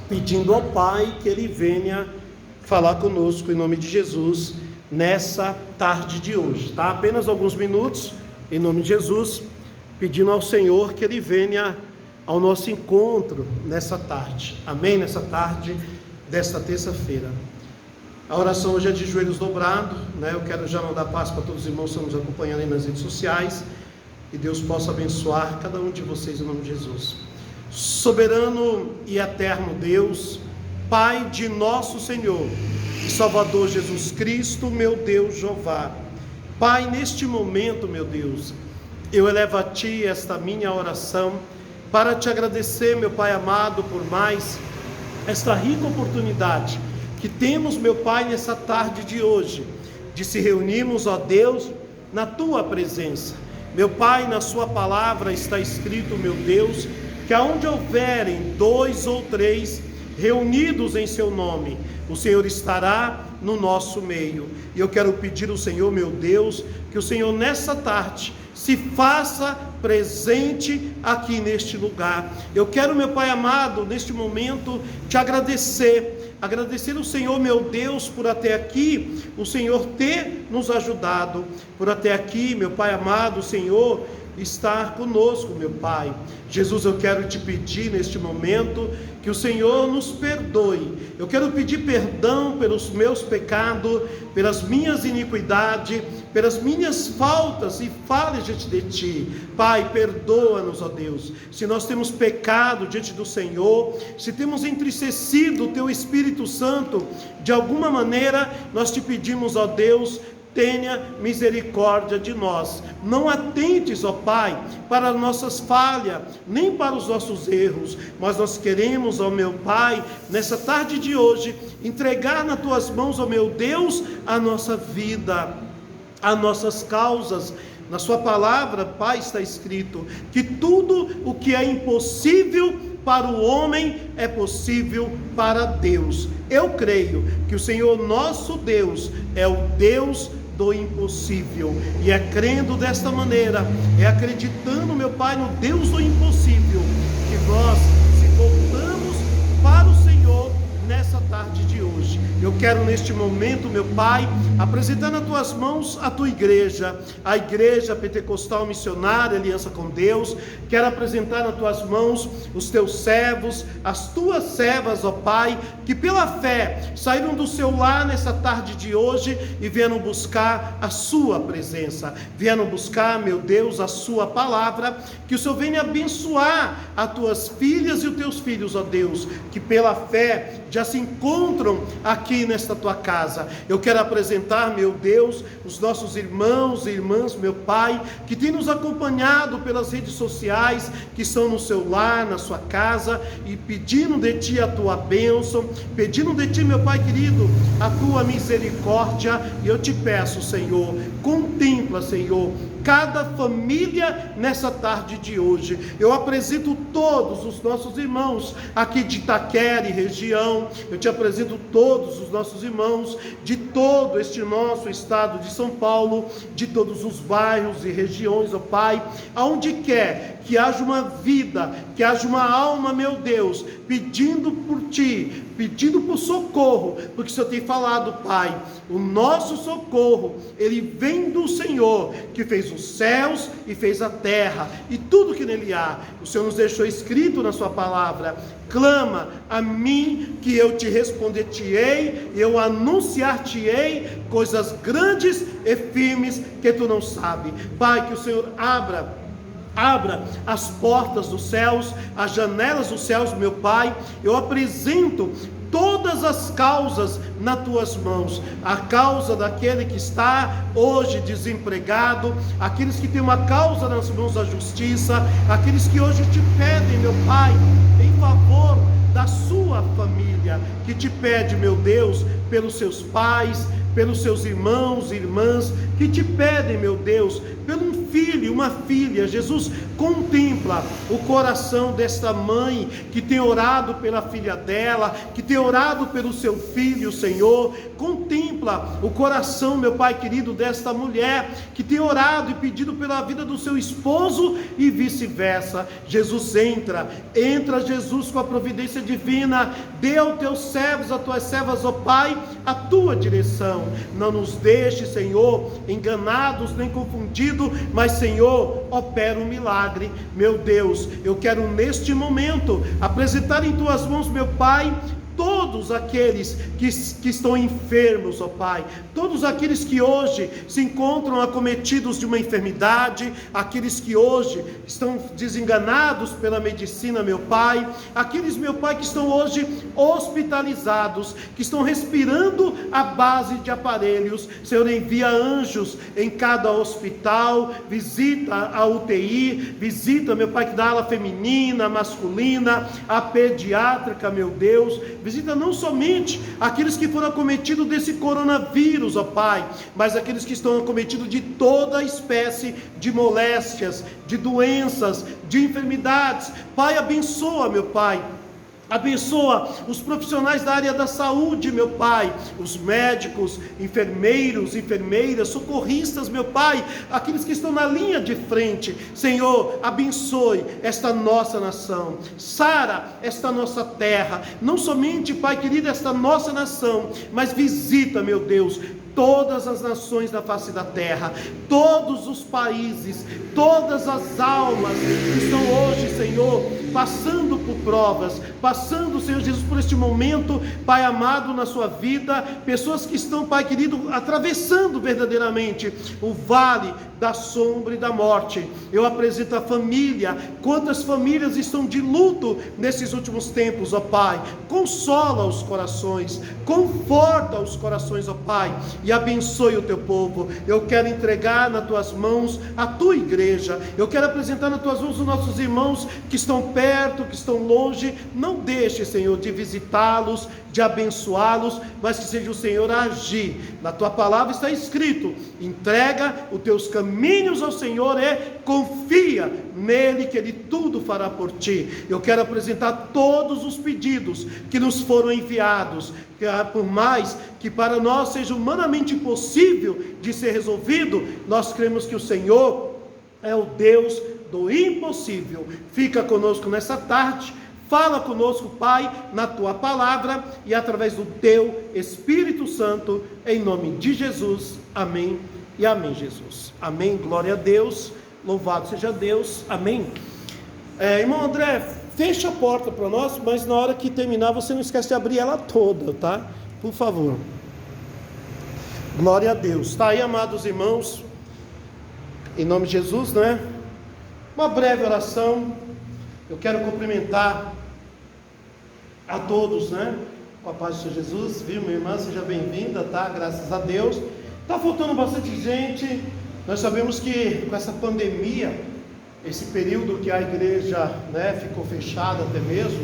pedindo ao Pai que Ele venha falar conosco em nome de Jesus nessa tarde de hoje, tá? Apenas alguns minutos, em nome de Jesus, pedindo ao Senhor que Ele venha ao nosso encontro nessa tarde, amém? Nessa tarde desta terça-feira. A oração hoje é de joelhos dobrados, né? Eu quero já mandar paz para todos os irmãos que estão nos acompanhando aí nas redes sociais, e Deus possa abençoar cada um de vocês em nome de Jesus. Soberano e eterno Deus, Pai de nosso Senhor e Salvador Jesus Cristo, meu Deus Jeová, Pai, neste momento, meu Deus, eu elevo a Ti esta minha oração para Te agradecer, meu Pai amado, por mais esta rica oportunidade que temos, meu Pai, nessa tarde de hoje, de se reunirmos, ó Deus, na Tua presença. Meu Pai, na Sua palavra está escrito, meu Deus, que aonde houverem 2 ou 3 reunidos em Seu nome, o Senhor estará no nosso meio. E eu quero pedir ao Senhor, meu Deus, que o Senhor nessa tarde se faça presente aqui neste lugar. Eu quero, meu Pai amado, neste momento, Te agradecer ao Senhor, meu Deus, por até aqui o Senhor ter nos ajudado, por até aqui, meu Pai amado, o Senhor estar conosco, meu Pai. Jesus, eu quero Te pedir neste momento que o Senhor nos perdoe. Eu quero pedir perdão pelos meus pecados, pelas minhas iniquidades, pelas minhas faltas e falhas diante de Ti. Pai, perdoa-nos, ó Deus, se nós temos pecado diante do Senhor, se temos entristecido o Teu Espírito Santo, de alguma maneira, nós Te pedimos, ó Deus, tenha misericórdia de nós. Não atentes, ó Pai, para as nossas falhas, nem para os nossos erros, mas nós queremos, ó meu Pai, nessa tarde de hoje, entregar nas Tuas mãos, ó meu Deus, a nossa vida, as nossas causas. Na Sua palavra, Pai, está escrito que tudo o que é impossível para o homem é possível para Deus. Eu creio que o Senhor nosso Deus é o Deus do impossível, e é crendo desta maneira, é acreditando, meu Pai, no Deus do impossível, que nós se voltamos para o Senhor nessa tarde de hoje. Eu quero neste momento, meu Pai, apresentar nas Tuas mãos a Tua igreja, a Igreja Pentecostal Missionária Aliança com Deus. Quero apresentar nas Tuas mãos os Teus servos, as Tuas servas, ó Pai, que pela fé saíram do seu lar nessa tarde de hoje e vieram buscar a Sua presença, vieram buscar, meu Deus, a Sua palavra. Que o Senhor venha abençoar as Tuas filhas e os Teus filhos, ó Deus, que pela fé já se encontram aqui nesta Tua casa. Eu quero apresentar, meu Deus, os nossos irmãos e irmãs, meu Pai, que têm nos acompanhado pelas redes sociais, que estão no seu lar, na sua casa, e pedindo de Ti a Tua bênção, pedindo de Ti, meu Pai querido, a Tua misericórdia. E eu Te peço, Senhor, contempla, Senhor, cada família nessa tarde de hoje. Eu apresento todos os nossos irmãos aqui de Itaquera e região. Eu Te apresento todos os nossos irmãos de todo este nosso estado de São Paulo, de todos os bairros e regiões, ó Pai, aonde quer que haja uma vida, que haja uma alma, meu Deus, pedindo por Ti, pedindo por socorro, porque o Senhor tem falado, Pai, o nosso socorro, ele vem do Senhor, que fez os céus e fez a terra, e tudo que nele há. O Senhor nos deixou escrito na Sua palavra: clama a mim, que eu te responder-te-ei, eu anunciar-te-ei coisas grandes e firmes que tu não sabes. Pai, que o Senhor abra as portas dos céus, as janelas dos céus, meu Pai. Eu apresento todas as causas nas Tuas mãos, a causa daquele que está hoje desempregado, aqueles que têm uma causa nas mãos da justiça, aqueles que hoje Te pedem, meu Pai, em favor da sua família, que Te pede, meu Deus, pelos seus pais, pelos seus irmãos e irmãs, que Te pedem, meu Deus, pelo filho, uma filha. Jesus, contempla o coração desta mãe que tem orado pela filha dela, que tem orado pelo seu filho, Senhor. Contempla o coração, meu Pai querido, desta mulher que tem orado e pedido pela vida do seu esposo e vice-versa. Jesus, entra Jesus, com a providência divina. Dê aos teus servos, às tuas servas, ó Pai, a tua direção. Não nos deixe, Senhor, enganados nem confundidos, mas, Senhor, opera um milagre. Meu Deus, eu quero neste momento apresentar em tuas mãos, meu Pai, todos aqueles que estão enfermos, ó Pai, todos aqueles que hoje se encontram acometidos de uma enfermidade, aqueles que hoje estão desenganados pela medicina, meu Pai, aqueles, meu Pai, que estão hoje hospitalizados, que estão respirando à base de aparelhos. Senhor, envia anjos em cada hospital, visita a UTI, visita, meu Pai, que dá ala feminina, masculina, a pediátrica, meu Deus. Visita não somente aqueles que foram acometidos desse coronavírus, ó Pai, mas aqueles que estão acometidos de toda espécie de moléstias, de doenças, de enfermidades. Pai, abençoa, meu Pai. Abençoa os profissionais da área da saúde, meu Pai, os médicos, enfermeiros, enfermeiras, socorristas, meu Pai, aqueles que estão na linha de frente. Senhor, abençoe esta nossa nação, sara esta nossa terra, não somente, Pai querido, esta nossa nação, mas visita, meu Deus, todas as nações da face da terra, todos os países, todas as almas que estão hoje, Senhor, passando por provas, passando, Senhor Jesus, por este momento, Pai amado, na sua vida, pessoas que estão, Pai querido, atravessando verdadeiramente o vale da sombra e da morte. Eu apresento a família, quantas famílias estão de luto nesses últimos tempos, ó Pai, consola os corações, conforta os corações, ó Pai, e abençoe o teu povo. Eu quero entregar nas tuas mãos a tua igreja, eu quero apresentar nas tuas mãos os nossos irmãos que estão perto, que estão longe. Não deixe, Senhor, de visitá-los, de abençoá-los, mas que seja o Senhor a agir. Na tua palavra está escrito: entrega os teus caminhos ao Senhor e confia nele, que ele tudo fará por ti. Eu quero apresentar todos os pedidos que nos foram enviados, que, por mais que para nós seja humanamente impossível de ser resolvido, nós cremos que o Senhor é o Deus do impossível. Fica conosco nessa tarde. Fala conosco, Pai, na tua palavra e através do teu Espírito Santo, em nome de Jesus. Amém e amém, Jesus. Amém, glória a Deus, louvado seja Deus. Amém. Irmão André, fecha a porta para nós, mas na hora que terminar você não esquece de abrir ela toda, tá? Por favor. Glória a Deus. Tá aí, amados irmãos, em nome de Jesus, né? Uma breve oração. Eu quero cumprimentar a todos, né? Com a paz do Senhor Jesus, viu, minha irmã? Seja bem-vinda, tá? Graças a Deus. Tá faltando bastante gente. Nós sabemos que com essa pandemia, esse período que a igreja, né, ficou fechada até mesmo,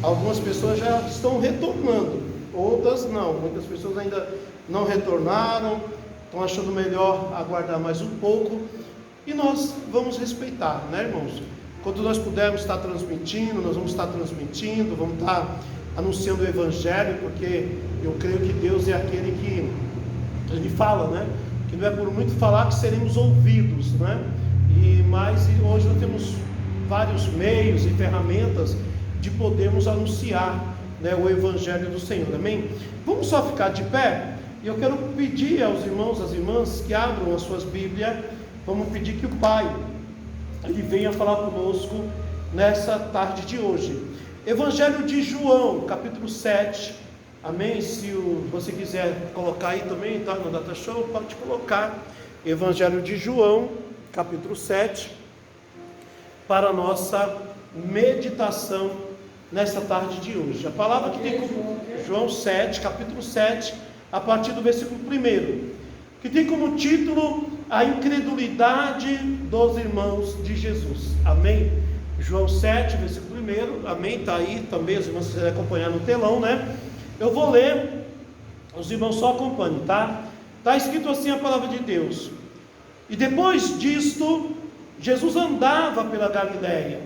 algumas pessoas já estão retornando, outras não. Muitas pessoas ainda não retornaram, estão achando melhor aguardar mais um pouco. E nós vamos respeitar, né, irmãos? Quando nós pudermos estar transmitindo, nós vamos estar transmitindo, vamos estar anunciando o Evangelho, porque eu creio que Deus é aquele que Ele fala, né? Que não é por muito falar que seremos ouvidos, né? Mas hoje nós temos vários meios e ferramentas de podermos anunciar, né, o Evangelho do Senhor, amém? Vamos só ficar de pé, e eu quero pedir aos irmãos, às irmãs, que abram as suas Bíblias. Vamos pedir que o Pai Ele venha falar conosco nessa tarde de hoje. Evangelho de João, capítulo 7, amém? Se você quiser colocar aí também, tá? No Data Show, pode colocar. Evangelho de João, capítulo 7, para a nossa meditação nessa tarde de hoje. A palavra que tem como João 7, capítulo 7, a partir do versículo 1, que tem como título a incredulidade dos irmãos de Jesus, amém? João 7, versículo 1, amém? Está aí também, os irmãos, se quiserem acompanhar no telão, né? Eu vou ler, os irmãos só acompanhem, tá? Está escrito assim a palavra de Deus: E depois disto, Jesus andava pela Galiléia,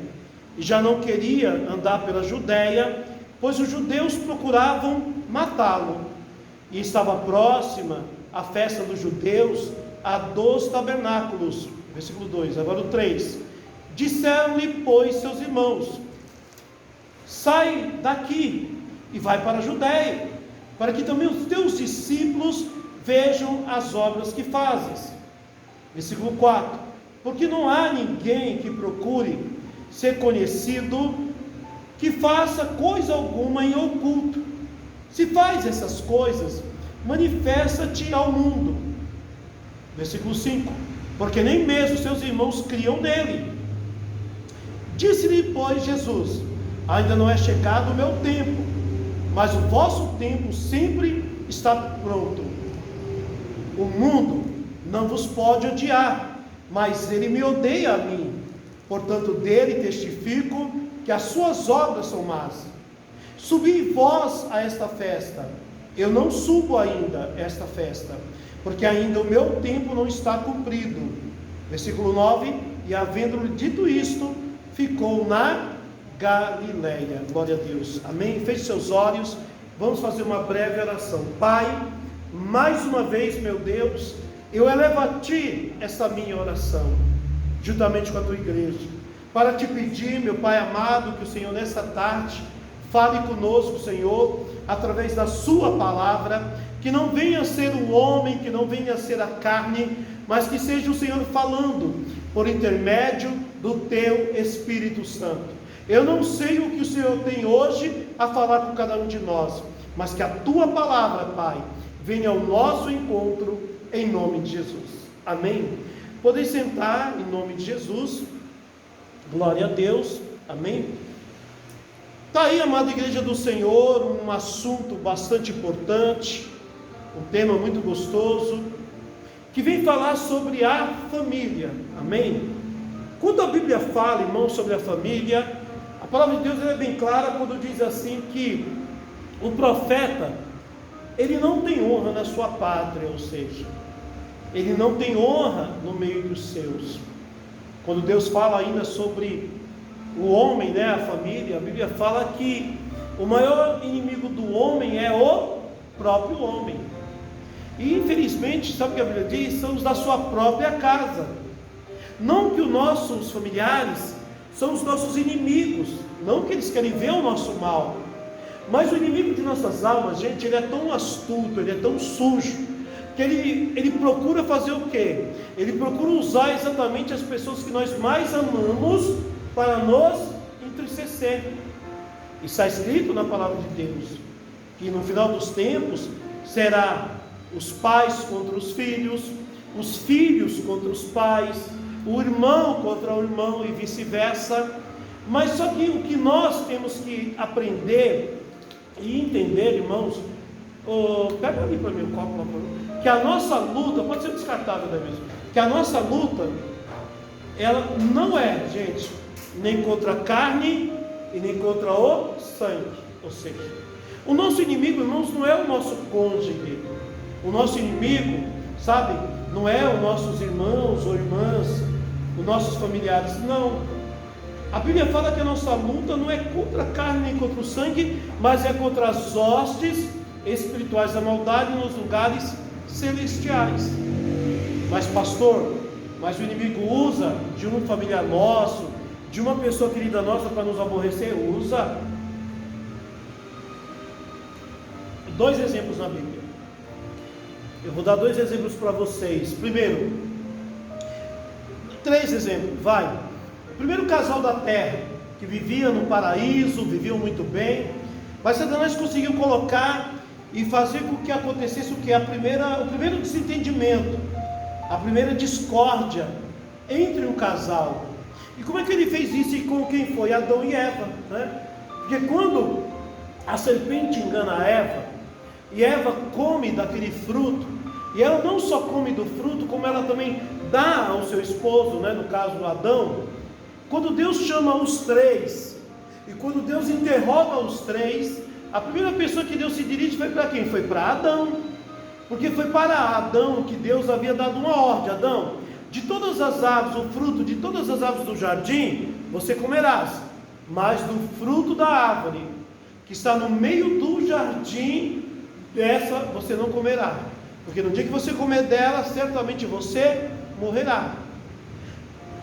e já não queria andar pela Judéia, pois os judeus procuravam matá-lo. E estava próxima a festa dos judeus, a dos tabernáculos. Versículo 2, agora o 3. Disseram-lhe, pois, seus irmãos: sai daqui e vai para a Judéia, para que também os teus discípulos vejam as obras que fazes. Versículo 4. Porque não há ninguém que procure ser conhecido, que faça coisa alguma em oculto. Se faz essas coisas, manifesta-te ao mundo. Versículo 5. Porque nem mesmo seus irmãos criam nele. Disse-lhe, pois, Jesus: ainda não é chegado o meu tempo, mas o vosso tempo sempre está pronto. O mundo não vos pode odiar, mas ele me odeia a mim. Portanto, dele testifico que as suas obras são más. Subi vós a esta festa. Eu não subo ainda esta festa, porque ainda o meu tempo não está cumprido. Versículo 9. E havendo-lhe dito isto, ficou na Galiléia. Glória a Deus. Amém? Feche seus olhos. Vamos fazer uma breve oração. Pai, mais uma vez, meu Deus, eu elevo a Ti esta minha oração, juntamente com a Tua igreja, para Te pedir, meu Pai amado, que o Senhor nesta tarde fale conosco, Senhor, através da Sua palavra, que não venha ser o homem, que não venha ser a carne, mas que seja o Senhor falando, por intermédio do Teu Espírito Santo. Eu não sei o que o Senhor tem hoje a falar com cada um de nós, mas que a Tua palavra, Pai, venha ao nosso encontro, em nome de Jesus. Amém? Podem sentar, em nome de Jesus. Glória a Deus. Amém? Está aí, amada igreja do Senhor, um assunto bastante importante, um tema muito gostoso, que vem falar sobre a família. Amém? Quando a Bíblia fala, irmãos, sobre a família, a palavra de Deus é bem clara quando diz assim que o profeta, ele não tem honra na sua pátria, ou seja, ele não tem honra no meio dos seus. Quando Deus fala ainda sobre o homem, né, a família, a Bíblia fala que o maior inimigo do homem é o próprio homem. E infelizmente, sabe o que a Bíblia diz? São os da sua própria casa. Não que os nossos familiares são os nossos inimigos, não que eles querem ver o nosso mal, mas o inimigo de nossas almas, gente, ele é tão astuto, ele é tão sujo, que ele procura fazer o quê? Ele procura usar exatamente as pessoas que nós mais amamos para nos entristecer. E está escrito na palavra de Deus que no final dos tempos será os pais contra os filhos contra os pais, o irmão contra o irmão e vice-versa. Mas só que o que nós temos que aprender e entender, irmãos, pega ali para mim o copo lá, que a nossa luta, pode ser descartável, não é mesmo? Que a nossa luta, ela não é, gente, nem contra a carne e nem contra o sangue. Ou seja, o nosso inimigo, irmãos, não é o nosso cônjuge. O nosso inimigo, sabe, não é os nossos irmãos ou irmãs, os nossos familiares, não. A Bíblia fala que a nossa luta não é contra a carne nem contra o sangue, mas é contra as hostes espirituais da maldade nos lugares celestiais. Mas pastor, mas o inimigo usa de um familiar nosso, de uma pessoa querida nossa para nos aborrecer? Usa. Dois exemplos na Bíblia. Eu vou dar 2 exemplos para vocês. Primeiro, 3 exemplos, vai. O primeiro casal da terra, que vivia no paraíso, viviam muito bem, mas Satanás conseguiu colocar e fazer com que acontecesse o que? O primeiro desentendimento, a primeira discórdia entre um casal. E como é que ele fez isso? E com quem foi? Adão e Eva, né? Porque quando a serpente engana a Eva, e Eva come daquele fruto, e ela não só come do fruto, como ela também dá ao seu esposo, né? No caso Adão. Quando Deus chama os 3, e quando Deus interroga os 3, a primeira pessoa que Deus se dirige foi para quem? Foi para Adão, porque foi para Adão que Deus havia dado uma ordem: Adão, de todas as árvores, o fruto de todas as árvores do jardim, você comerás, mas do fruto da árvore, que está no meio do jardim, essa você não comerá, porque no dia que você comer dela, certamente você morrerá.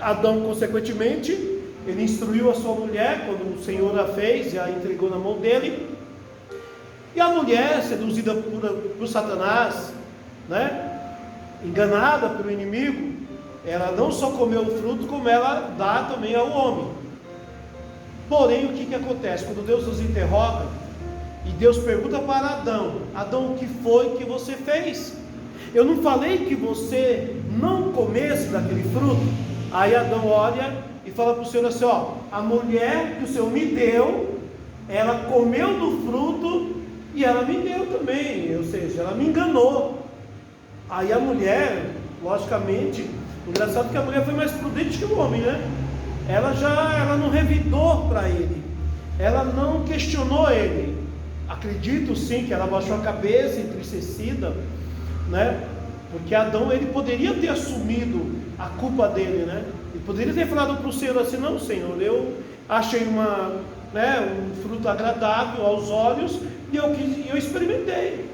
Adão, consequentemente, ele instruiu a sua mulher, quando o Senhor a fez e a entregou na mão dele, e a mulher, seduzida por Satanás, enganada pelo inimigo, ela não só comeu o fruto, como ela dá também ao homem. Porém, o que acontece? Quando Deus nos interroga, e Deus pergunta para Adão: Adão, o que foi que você fez? Eu não falei que você não comesse daquele fruto? Aí Adão olha e fala para o Senhor assim: a mulher que o Senhor me deu, ela comeu do fruto e ela me deu também, ou seja, ela me enganou. Aí a mulher, logicamente, engraçado que a mulher foi mais prudente que o homem, ela não revidou para ele, ela não questionou ele. Acredito sim que ela baixou a cabeça, entristecida, porque Adão, ele poderia ter assumido a culpa dele, ele poderia ter falado para o Senhor assim: não, Senhor, eu achei um fruto agradável aos olhos, e eu experimentei.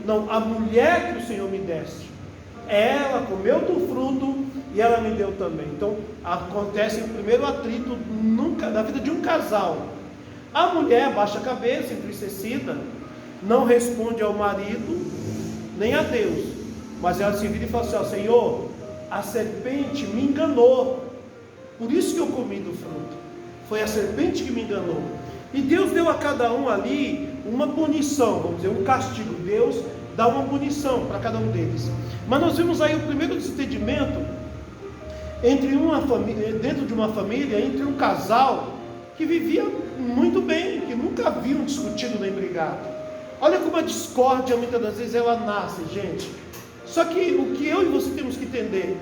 Não, a mulher que o Senhor me deste, ela comeu do fruto e ela me deu também. Então acontece o primeiro atrito na vida de um casal. A mulher baixa a cabeça, entristecida, não responde ao marido nem a Deus, mas ela se vira e fala assim: Senhor, a serpente me enganou, por isso que eu comi do fruto, foi a serpente que me enganou. E Deus deu a cada um ali uma punição, vamos dizer, um castigo. Deus dá uma punição para cada um deles. Mas nós vimos aí o primeiro desentendimento dentro de uma família, entre um casal que vivia muito bem, que nunca haviam discutido nem brigado. Olha como a discórdia muitas das vezes ela nasce, gente. Só que o que eu e você temos que entender,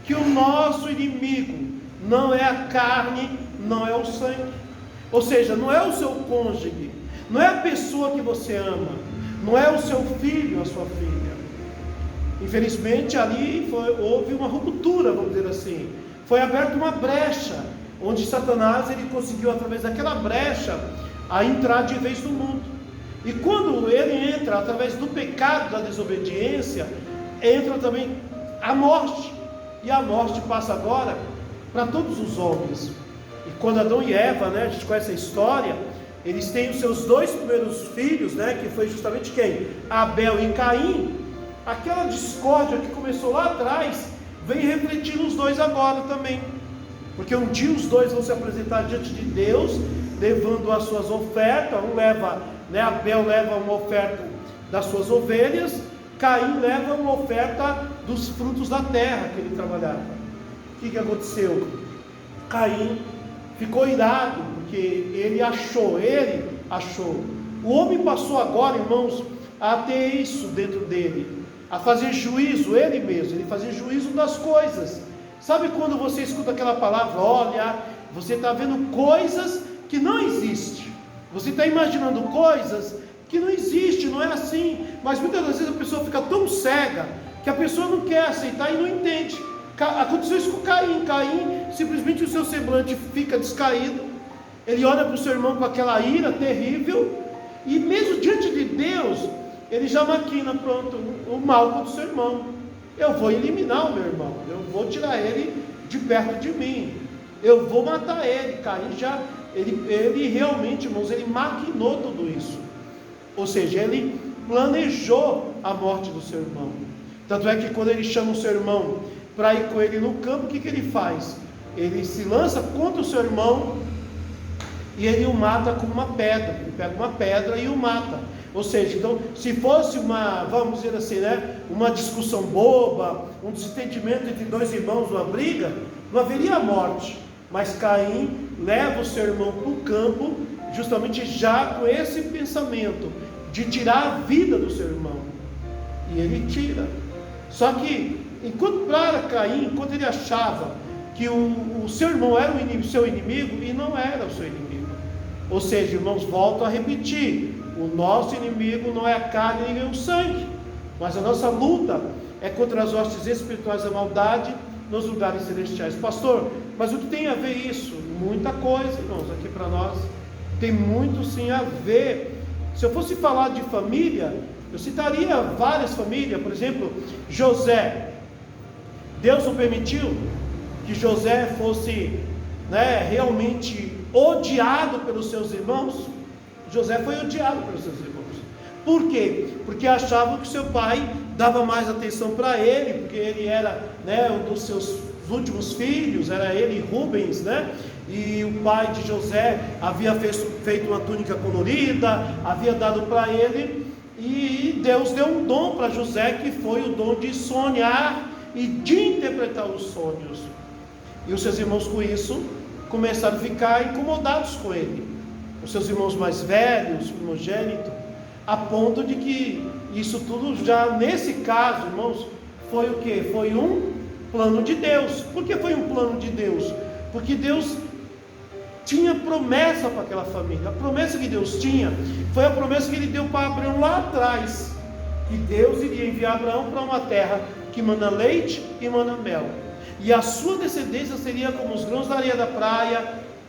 que o nosso inimigo não é a carne, não é o sangue. Ou seja, não é o seu cônjuge, não é a pessoa que você ama, não é o seu filho, a sua filha. Infelizmente ali houve uma ruptura, vamos dizer assim. Foi aberta uma brecha, onde Satanás ele conseguiu, através daquela brecha, a entrar de vez no mundo. E quando ele entra através do pecado da desobediência, entra também a morte. E a morte passa agora para todos os homens. E quando Adão e Eva, a gente conhece a história, eles têm os seus dois primeiros filhos, que foi justamente quem? Abel e Caim. Aquela discórdia que começou lá atrás, vem refletir nos dois agora também. Porque um dia os dois vão se apresentar diante de Deus, levando as suas ofertas. Abel leva uma oferta das suas ovelhas, Caim leva uma oferta dos frutos da terra que ele trabalhava. O que aconteceu? Caim ficou irado, porque ele achou. O homem passou agora, irmãos, a ter isso dentro dele, a fazer juízo, ele mesmo, ele fazia juízo das coisas. Sabe quando você escuta aquela palavra: olha, você está vendo coisas que não existem, você está imaginando coisas que não existem, não é assim. Mas muitas das vezes a pessoa fica tão cega, que a pessoa não quer aceitar e não entende. Aconteceu isso com Caim. Simplesmente o seu semblante fica descaído, ele olha para o seu irmão com aquela ira terrível, e mesmo diante de Deus, ele já maquina, pronto, o mal contra o seu irmão. Eu vou eliminar o meu irmão, eu vou tirar ele de perto de mim, eu vou matar ele. Caim ele realmente, irmãos, ele maquinou tudo isso. Ou seja, ele planejou a morte do seu irmão. Tanto é que quando ele chama o seu irmão para ir com ele no campo, o que ele faz? Ele se lança contra o seu irmão e ele o mata com uma pedra. Ele pega uma pedra e o mata. Ou seja, então, se fosse vamos dizer assim, uma discussão boba, um desentendimento entre dois irmãos, uma briga, não haveria morte. Mas Caim leva o seu irmão para o campo, justamente já com esse pensamento de tirar a vida do seu irmão. E ele tira. Só que, para Caim, enquanto ele achava que o seu irmão era o seu inimigo, e não era o seu inimigo. Ou seja, irmãos, volto a repetir: o nosso inimigo não é a carne nem o sangue, mas a nossa luta é contra as hostes espirituais da maldade nos lugares celestiais. Pastor, mas o que tem a ver isso? Muita coisa, irmãos, aqui para nós. Tem muito sim a ver. Se eu fosse falar de família, eu citaria várias famílias. Por exemplo, José. Deus não permitiu que José fosse, realmente odiado pelos seus irmãos. José foi odiado pelos seus irmãos. Por quê? Porque achavam que seu pai dava mais atenção para ele, porque ele era, um dos seus últimos filhos, era ele, Rubens, e o pai de José havia feito uma túnica colorida, havia dado para ele, e Deus deu um dom para José, que foi o dom de sonhar e de interpretar os sonhos. E os seus irmãos com isso começaram a ficar incomodados com ele, os seus irmãos mais velhos, primogênito, a ponto de que isso tudo já, nesse caso, irmãos, foi o que? Foi um plano de Deus. Por que foi um plano de Deus? Porque Deus tinha promessa para aquela família. A promessa que Deus tinha foi a promessa que Ele deu para Abraão lá atrás, que Deus iria enviar Abraão para uma terra que mana leite e mana mel, e a sua descendência seria como os grãos da areia da praia,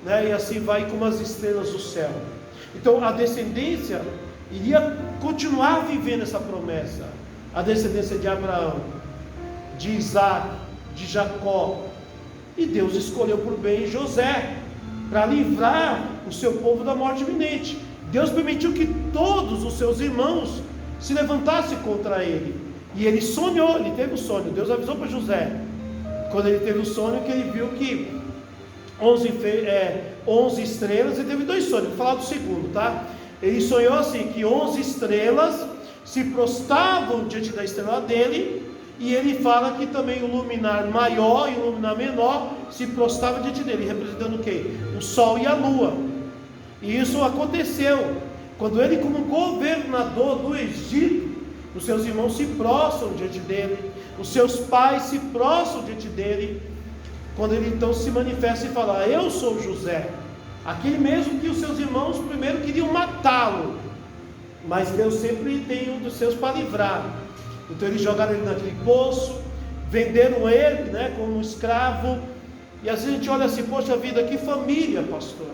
e assim vai como as estrelas do céu. Então a descendência iria continuar vivendo essa promessa, a descendência de Abraão, de Isaac, de Jacó. E Deus escolheu por bem José para livrar o seu povo da morte iminente. Deus permitiu que todos os seus irmãos se levantassem contra ele, e ele sonhou, ele teve o sonho. Deus avisou para José, quando ele teve o sonho, que ele viu que 11 estrelas. Ele teve 2 sonhos, vou falar do segundo, tá? Ele sonhou assim, que 11 estrelas se prostravam diante da estrela dele, e ele fala que também o luminar maior e o luminar menor se prostravam diante dele, representando o quê? O sol e a lua. E isso aconteceu quando ele, como governador do Egito, os seus irmãos se prostram diante dele, os seus pais se prostram diante dele, quando ele então se manifesta e fala: eu sou José, aquele mesmo que os seus irmãos primeiro queriam matá-lo, mas Deus sempre tem um dos seus para livrar. Então eles jogaram ele naquele poço, venderam ele, como um escravo. E às vezes a gente olha assim: poxa vida, que família, pastor.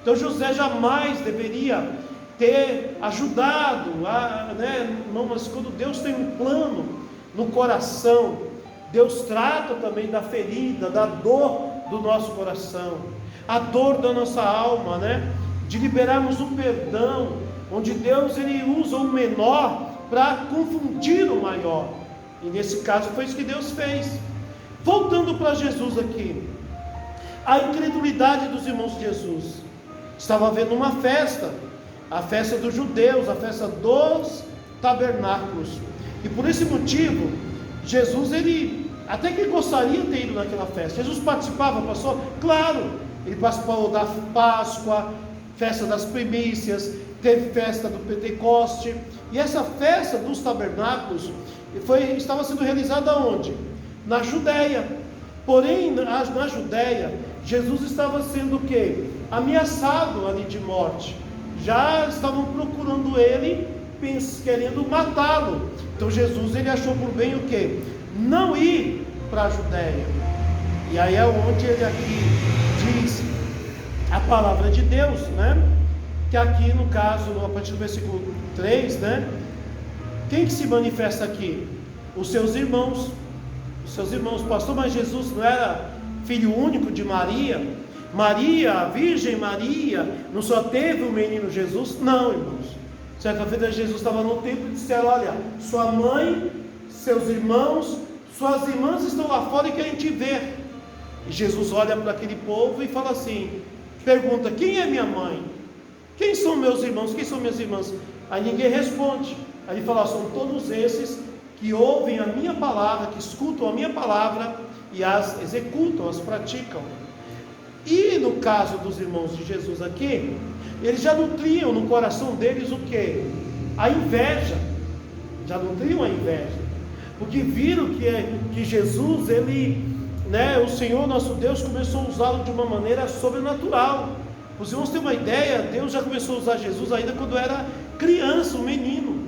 Então José jamais deveria ter ajudado, não, mas quando Deus tem um plano no coração, Deus trata também da ferida, da dor do nosso coração, a dor da nossa alma, de liberarmos o perdão, onde Deus ele usa o menor para confundir o maior, e nesse caso foi isso que Deus fez. Voltando para Jesus aqui, a incredulidade dos irmãos de Jesus. Estava havendo uma festa, a festa dos judeus, a festa dos tabernáculos, e por esse motivo Jesus, ele até que gostaria de ter ido naquela festa. Jesus participava, pastor? Claro, ele participou da Páscoa, festa das primícias, teve festa do Pentecoste, e essa festa dos tabernáculos estava sendo realizada onde? Na Judéia. Porém, na Judéia, Jesus estava sendo o quê? Ameaçado ali de morte. Já estavam procurando ele, querendo matá-lo. Então Jesus, ele achou por bem o quê? Não ir para a Judéia. E aí é onde ele aqui diz a palavra de Deus, que aqui no caso, a partir do versículo 3, quem que se manifesta aqui? Os seus irmãos. Os seus irmãos, pastor, mas Jesus não era filho único de Maria? Maria, a Virgem Maria, não só teve o menino Jesus? Não, irmãos. Certa feita Jesus estava no templo e disseram: olha, sua mãe, seus irmãos, suas irmãs estão lá fora e querem te ver. E Jesus olha para aquele povo e fala assim, pergunta: quem é minha mãe? Quem são meus irmãos? Quem são minhas irmãs? Aí ninguém responde. Aí ele fala: são todos esses que ouvem a minha palavra, que escutam a minha palavra e as executam, as praticam. E no caso dos irmãos de Jesus aqui, eles já nutriam no coração deles o quê? A inveja. Já nutriam a inveja, porque viram que Jesus, ele, o Senhor nosso Deus começou a usá-lo de uma maneira sobrenatural. Os irmãos têm uma ideia, Deus já começou a usar Jesus ainda quando era criança, um menino,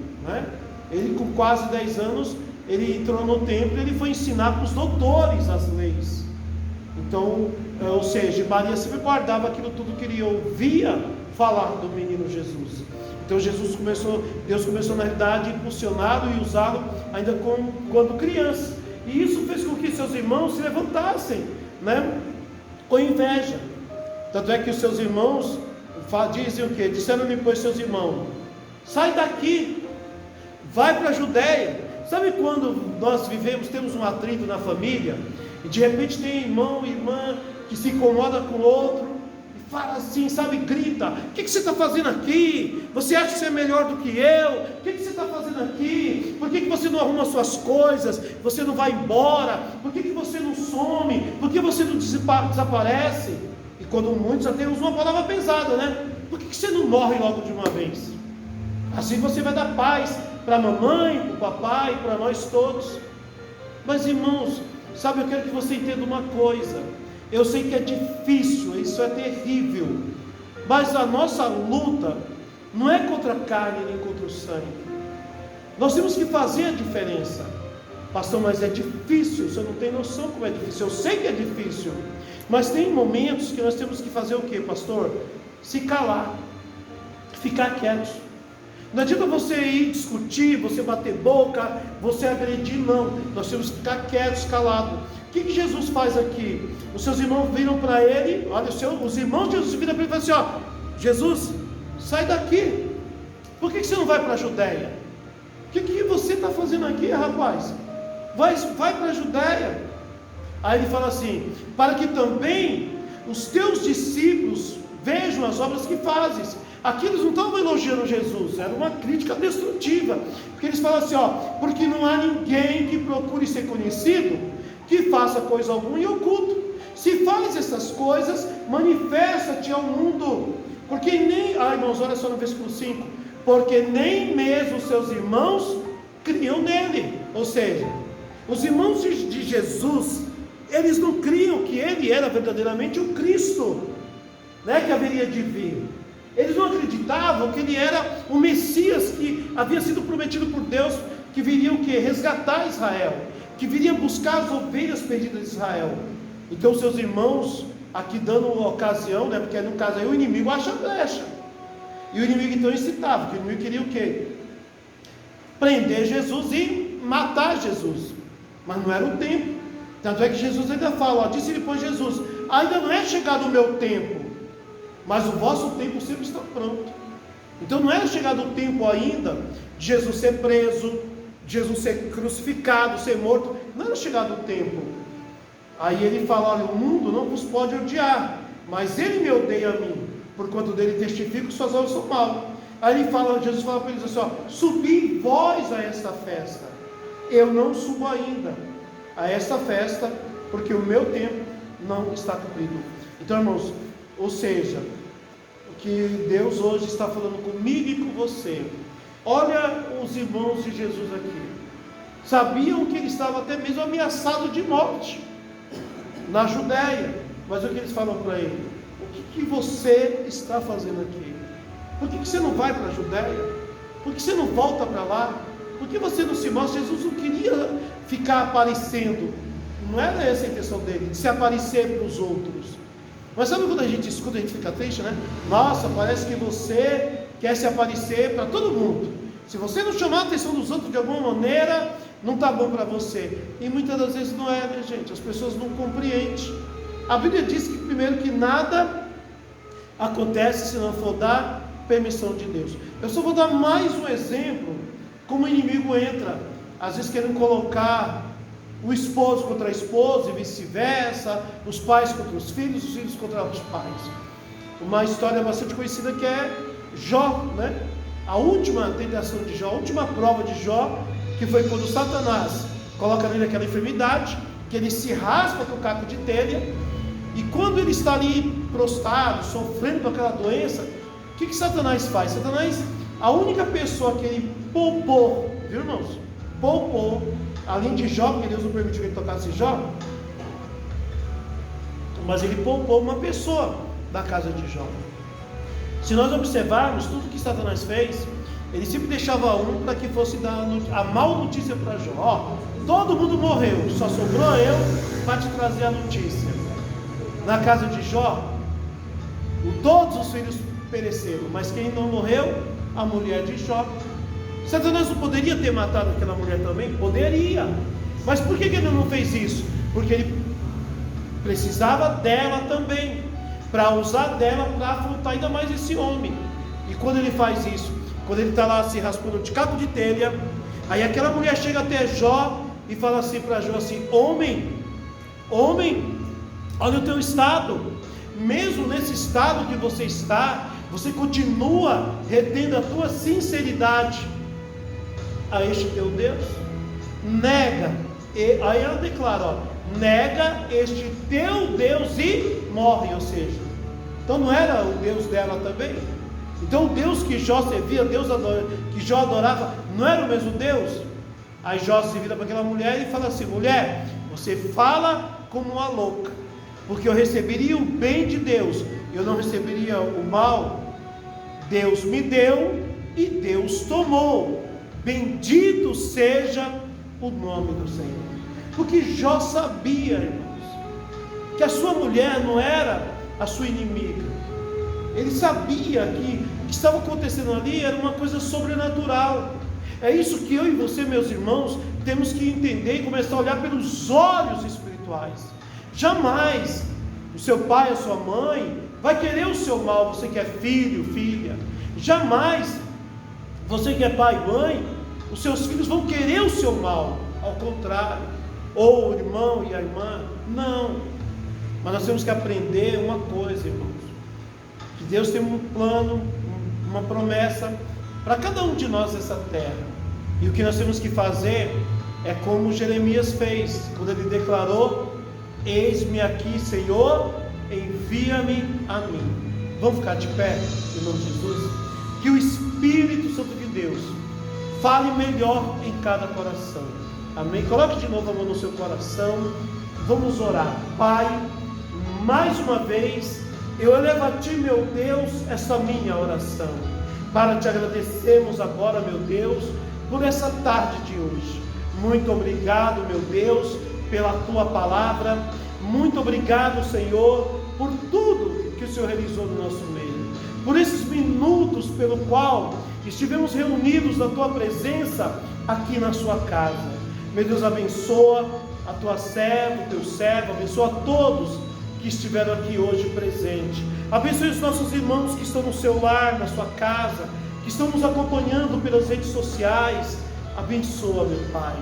Ele com quase 10 anos, ele entrou no templo e ele foi ensinar para os doutores as leis. Então, ou seja, Maria sempre guardava aquilo tudo que ele ouvia falar do menino Jesus. Então Deus começou na realidade a impulsioná-lo e usá-lo ainda quando criança. E isso fez com que seus irmãos se levantassem, né, com inveja. Tanto é que os seus irmãos dizem o quê? Disseram-lhe, pois, seus irmãos: sai daqui, vai para a Judéia. Sabe quando nós temos um atrito na família, e de repente tem irmão e irmã que se incomoda com o outro, e fala assim, sabe, grita: o que você está fazendo aqui? Você acha que você é melhor do que eu? O que você está fazendo aqui? Por que você não arruma suas coisas? Você não vai embora? Por que você não some? Por que você não desaparece? E quando muitos até usam uma palavra pesada, né? Por que você não morre logo de uma vez? Assim você vai dar paz para a mamãe, para o papai, para nós todos. Mas irmãos, sabe, eu quero que você entenda uma coisa. Eu sei que é difícil, isso é terrível, mas a nossa luta não é contra a carne nem contra o sangue. Nós temos que fazer a diferença. Pastor, mas é difícil, você não tem noção como é difícil. Eu sei que é difícil, mas tem momentos que nós temos que fazer o que, pastor? Se calar, ficar quietos. Não adianta você ir discutir, você bater boca, você agredir, não. Nós temos que ficar quietos, calados. O que Jesus faz aqui? Os seus irmãos viram para ele, olha, os irmãos de Jesus viram para ele e falaram assim: ó, Jesus, sai daqui. Por que você não vai para a Judéia? O que você está fazendo aqui, rapaz? Vai para a Judéia. Aí ele fala assim: para que também os teus discípulos vejam as obras que fazes. Aqui eles não estavam elogiando Jesus, era uma crítica destrutiva, porque eles falam assim, ó: porque não há ninguém que procure ser conhecido, que faça coisa alguma em oculto. Se faz essas coisas, manifesta-te ao mundo, porque nem, irmãos, olha só no versículo 5, porque nem mesmo os seus irmãos criam nele. Ou seja, os irmãos de Jesus, eles não criam que ele era verdadeiramente o Cristo, né, que haveria de vir. Eles não acreditavam que ele era o Messias que havia sido prometido por Deus, que viria o quê? Resgatar Israel, que viria buscar as ovelhas perdidas de Israel. Então seus irmãos, aqui dando uma ocasião, né, porque no caso aí o inimigo acha brecha, e o inimigo então incitava, porque o inimigo queria o quê? Prender Jesus e matar Jesus, mas não era o tempo. Tanto é que Jesus ainda fala, ó, disse-lhe pois Jesus: ainda não é chegado o meu tempo, mas o vosso tempo sempre está pronto. Então não era chegado o tempo ainda de Jesus ser preso, de Jesus ser crucificado, ser morto. Não era chegado o tempo. Aí ele fala: olha, o mundo não vos pode odiar, mas ele me odeia a mim, porquanto dele testifico que suas obras são mal. Aí ele fala, Jesus fala para eles assim, ó: subi vós a esta festa, eu não subo ainda a esta festa, porque o meu tempo não está cumprido. Então, irmãos, ou seja, o que Deus hoje está falando comigo e com você, olha os irmãos de Jesus aqui, sabiam que ele estava até mesmo ameaçado de morte na Judéia, mas o que eles falam para ele? O que você está fazendo aqui? Por que você não vai para a Judéia? Por que você não volta para lá? Por que você não se mostra? Jesus não queria ficar aparecendo, não era essa a intenção dele, de se aparecer para os outros. Mas sabe quando a gente escuta, a gente fica triste, né? Nossa, parece que você quer se aparecer para todo mundo. Se você não chamar a atenção dos outros de alguma maneira, não está bom para você. E muitas das vezes não é, né, gente? As pessoas não compreendem. A Bíblia diz que primeiro que nada acontece se não for dar permissão de Deus. Eu só vou dar mais um exemplo, como o inimigo entra, às vezes querendo colocar o esposo contra a esposa e vice-versa, os pais contra os filhos contra os pais. Uma história bastante conhecida que é Jó, né? A última tentação de Jó, a última prova de Jó, que foi quando Satanás coloca nele aquela enfermidade, que ele se raspa com o caco de telha, e quando ele está ali prostrado, sofrendo com aquela doença, o que Satanás faz? Satanás, a única pessoa que ele poupou, viu, irmãos? Poupou, além de Jó, porque Deus não permitiu que ele tocasse Jó, mas ele poupou uma pessoa da casa de Jó. Se nós observarmos tudo que Satanás fez, ele sempre deixava um para que fosse dar a mal notícia para Jó. Ó, todo mundo morreu, só sobrou eu para te trazer a notícia. Na casa de Jó, todos os filhos pereceram, mas quem não morreu? A mulher de Jó. Satanás não poderia ter matado aquela mulher também? Poderia. Mas por que ele não fez isso? Porque ele precisava dela também, para usar dela para afrontar ainda mais esse homem. E quando ele faz isso, quando ele está lá se raspando de cabo de telha, aí aquela mulher chega até Jó e fala assim para Jó assim: homem, olha o teu estado, mesmo nesse estado que você está, você continua retendo a tua sinceridade a este teu Deus. Nega, e aí ela declara, ó, nega este teu Deus e morre. Ou seja, então não era o Deus dela também? Então o Deus que Jó servia, que Jó adorava, não era o mesmo Deus? Aí Jó se vira para aquela mulher e fala assim: mulher, você fala como uma louca, porque eu receberia o bem de Deus, eu não receberia o mal. Deus me deu e Deus tomou, bendito seja o nome do Senhor. Porque Jó sabia, irmãos, que a sua mulher não era a sua inimiga. Ele sabia que o que estava acontecendo ali era uma coisa sobrenatural. É isso que eu e você, meus irmãos, temos que entender e começar a olhar pelos olhos espirituais. Jamais o seu pai, a sua mãe vai querer o seu mal, você que é filho, filha. Jamais você que é pai e mãe, os seus filhos vão querer o seu mal. Ao contrário, ou o irmão e a irmã, não. Mas nós temos que aprender uma coisa, irmãos, que Deus tem um plano, uma promessa para cada um de nós nessa terra. E o que nós temos que fazer é como Jeremias fez, quando ele declarou: eis-me aqui, Senhor, envia-me a mim. Vamos ficar de pé, em nome de Jesus? Que o Espírito Santo de Deus fale melhor em cada coração. Amém? Coloque de novo a mão no seu coração. Vamos orar. Pai, mais uma vez eu elevo a Ti, meu Deus, essa minha oração, para Te agradecermos agora, meu Deus, por essa tarde de hoje. Muito obrigado, meu Deus, pela Tua palavra. Muito obrigado, Senhor, por tudo que o Senhor realizou no nosso meio, por esses minutos pelo qual estivemos reunidos na Tua presença aqui na Sua casa. Meu Deus, abençoa a Tua serva, o Teu servo, abençoa todos que estiveram aqui hoje presentes. Abençoe os nossos irmãos que estão no seu lar, na sua casa, que estão nos acompanhando pelas redes sociais. Abençoa, meu Pai.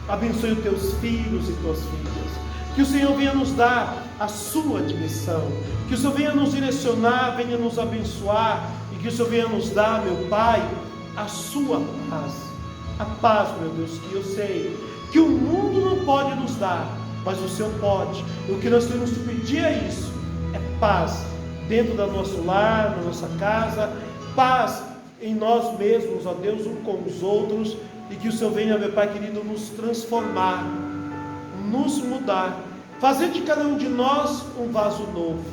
Abençoe os Teus filhos e Tuas filhas. Que o Senhor venha nos dar a sua direção, que o Senhor venha nos direcionar, venha nos abençoar, e que o Senhor venha nos dar, meu Pai, a sua paz. A paz, meu Deus, que eu sei que o mundo não pode nos dar, mas o Senhor pode. E o que nós temos que pedir é isso: é paz dentro do nosso lar, na nossa casa, paz em nós mesmos, ó Deus, um com os outros, e que o Senhor venha, meu Pai querido, nos transformar, nos mudar, fazer de cada um de nós um vaso novo.